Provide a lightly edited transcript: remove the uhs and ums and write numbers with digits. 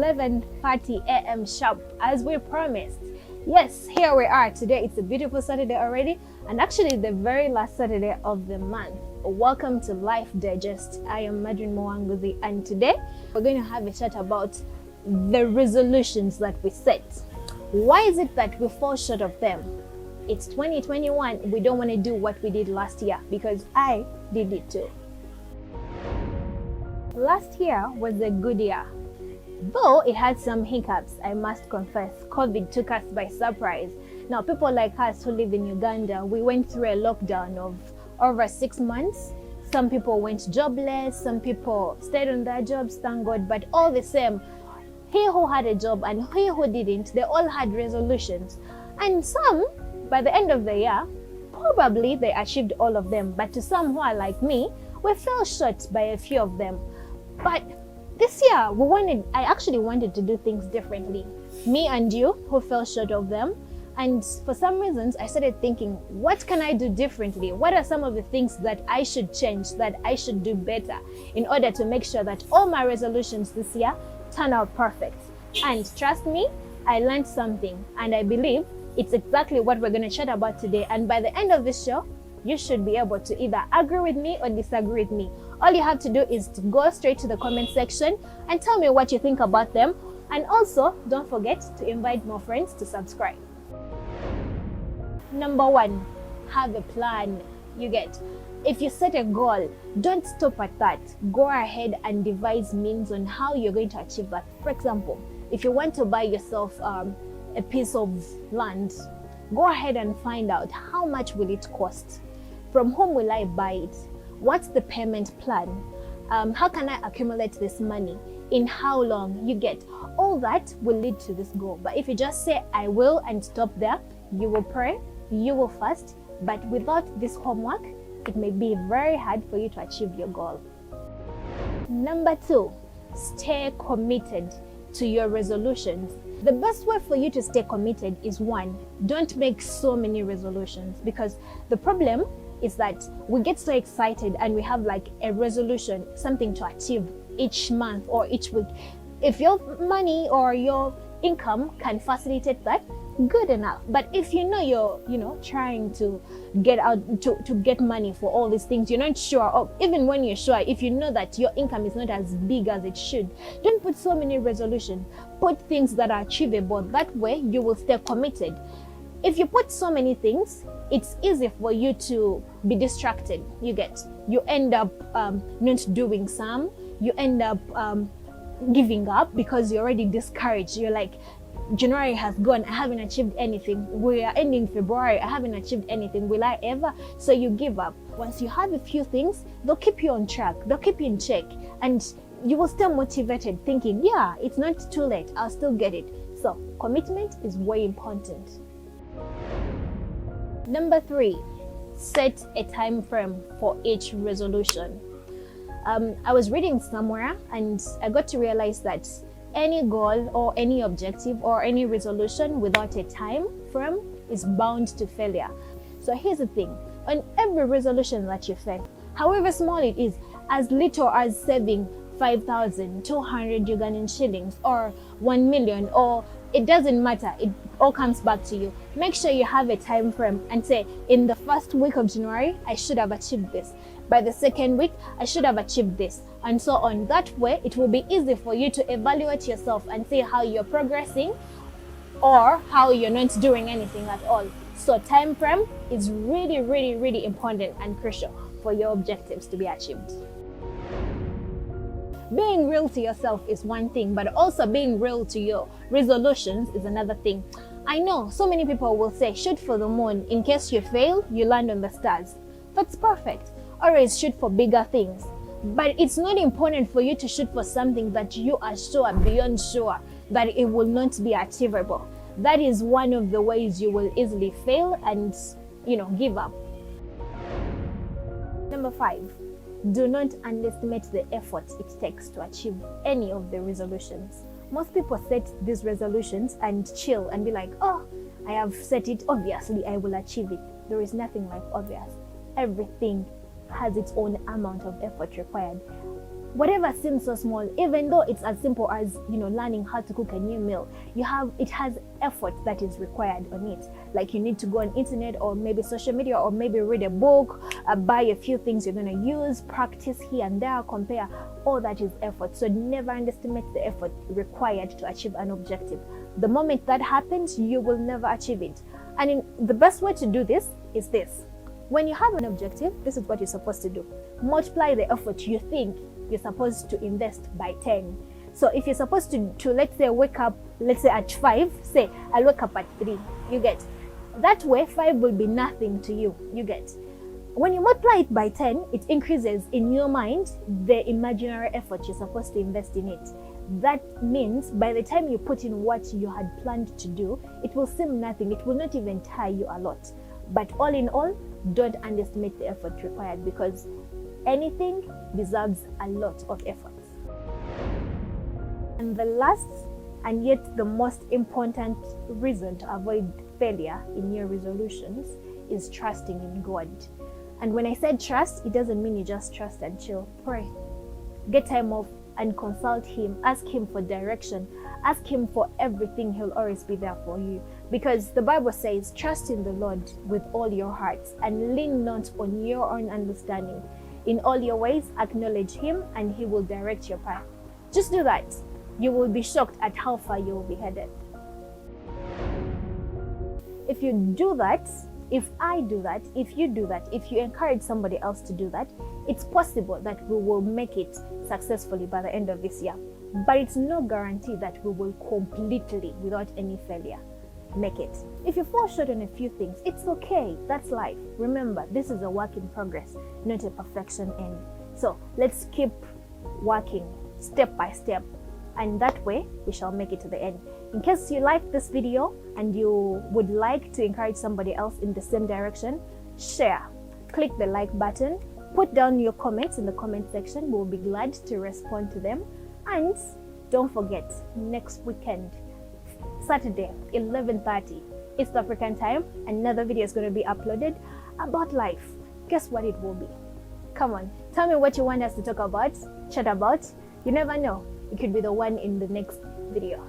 11:30 a.m. sharp as we promised. Yes, here we are today. It's a beautiful Saturday already, and actually the very last Saturday of the month. Welcome to Life Digest. I am Madrin Mwanguzi, and today we're going to have a chat about the resolutions that we set. Why is it that we fall short of them? It's 2021. We don't want to do what we did last year, because I did it too. Last year was a good year. Though it had some hiccups, I must confess. COVID took us by surprise. Now, people like us who live in Uganda, we went through a lockdown of over 6 months. Some people went jobless, some people stayed on their jobs, thank God. But all the same, he who had a job and he who didn't, they all had resolutions. And some, by the end of the year, probably they achieved all of them. But to some who are like me, we fell short by a few of them. But this year, I actually wanted to do things differently. Me and you, who fell short of them. And for some reasons, I started thinking, what can I do differently? What are some of the things that I should change, that I should do better in order to make sure that all my resolutions this year turn out perfect? And trust me, I learned something, and I believe it's exactly what we're going to chat about today. And by the end of this show, you should be able to either agree with me or disagree with me. All you have to do is to go straight to the comment section and tell me what you think about them. And also, don't forget to invite more friends to subscribe. Number 1, have a plan. You get, if you set a goal, don't stop at that. Go ahead and devise means on how you're going to achieve that. For example, if you want to buy yourself a piece of land, go ahead and find out how much will it cost. From whom will I buy it? What's the payment plan? How can I accumulate this money? In how long? You get, all that will lead to this goal. But if you just say, I will, and stop there, you will pray, you will fast, but without this homework, it may be very hard for you to achieve your goal. Number 2, stay committed to your resolutions. The best way for you to stay committed is 1, don't make so many resolutions, because the problem is that we get so excited and we have like a resolution, something to achieve each month or each week. If your money or your income can facilitate that, good enough. But if you know you're trying to get out to get money for all these things, you're not sure of, even when you're sure, if you know that your income is not as big as it should, don't put so many resolutions. Put things that are achievable. That way you will stay committed. If you put so many things, it's easy for you to be distracted. You end up not doing some. You end up giving up because you're already discouraged. You're like, January has gone, I haven't achieved anything. We are ending February, I haven't achieved anything. Will I ever? So you give up. Once you have a few things, they'll keep you on track. They'll keep you in check. And you will stay motivated, thinking, yeah, it's not too late. I'll still get it. So commitment is way important. Number 3, set a time frame for each resolution. I was reading somewhere and I got to realize that any goal or any objective or any resolution without a time frame is bound to failure. So here's the thing, on every resolution that you set, however small it is, as little as saving 5,200 Ugandan shillings or 1 million, or it doesn't matter, it all comes back to you. Make sure you have a time frame and say, in the first week of January, I should have achieved this. By the second week, I should have achieved this, and so on. That way, it will be easy for you to evaluate yourself and see how you're progressing or how you're not doing anything at all. So time frame is really, really, really important and crucial for your objectives to be achieved. Being real to yourself is one thing, but also being real to your resolutions is another thing. I know so many people will say, shoot for the moon. In case you fail, you land on the stars. That's perfect. Always shoot for bigger things. But it's not important for you to shoot for something that you are sure, beyond sure, that it will not be achievable. That is one of the ways you will easily fail and, give up. Number 5, do not underestimate the effort it takes to achieve any of the resolutions. Most people set these resolutions and chill and be like, oh, I have set it, obviously I will achieve it. There is nothing like obvious. Everything has its own amount of effort required. Whatever seems so small, even though it's as simple as, learning how to cook a new meal, it has effort that is required on it. Like you need to go on internet or maybe social media or maybe read a book, buy a few things you're going to use, practice here and there, compare. All that is effort. So never underestimate the effort required to achieve an objective. The moment that happens, you will never achieve it. And the best way to do this is this. When you have an objective, this is what you're supposed to do. Multiply the effort you think you're supposed to invest by 10. So if you're supposed to let's say wake up, let's say at 5, say I'll wake up at 3, you get. That way 5 will be nothing to you, you get. When you multiply it by 10, it increases in your mind the imaginary effort you're supposed to invest in it. That means by the time you put in what you had planned to do, it will seem nothing. It will not even tire you a lot. But all in all, don't underestimate the effort required, because anything deserves a lot of effort. And the last and yet the most important reason to avoid failure in your resolutions is trusting in God. And when I said trust, it doesn't mean you just trust and chill. Pray. Get time off and consult Him. Ask Him for direction. Ask Him for everything. He'll always be there for you. Because the Bible says, trust in the Lord with all your hearts and lean not on your own understanding. In all your ways, acknowledge Him and He will direct your path. Just do that. You will be shocked at how far you will be headed. If you do that, if I do that, if you do that, if you encourage somebody else to do that, it's possible that we will make it successfully by the end of this year. But it's no guarantee that we will completely, without any failure, make it. If you fall short on a few things, it's okay. That's life. Remember, this is a work in progress, not a perfection end. So let's keep working step by step, and that way we shall make it to the end. In case you like this video and you would like to encourage somebody else in the same direction, share. Click the like button. Put down your comments in the comment section. We'll be glad to respond to them. And don't forget, next weekend, Saturday, 11:30 East African time, another video is going to be uploaded about life. Guess what it will be? Come on, tell me what you want us to talk about, chat about. You never know. It could be the one in the next video.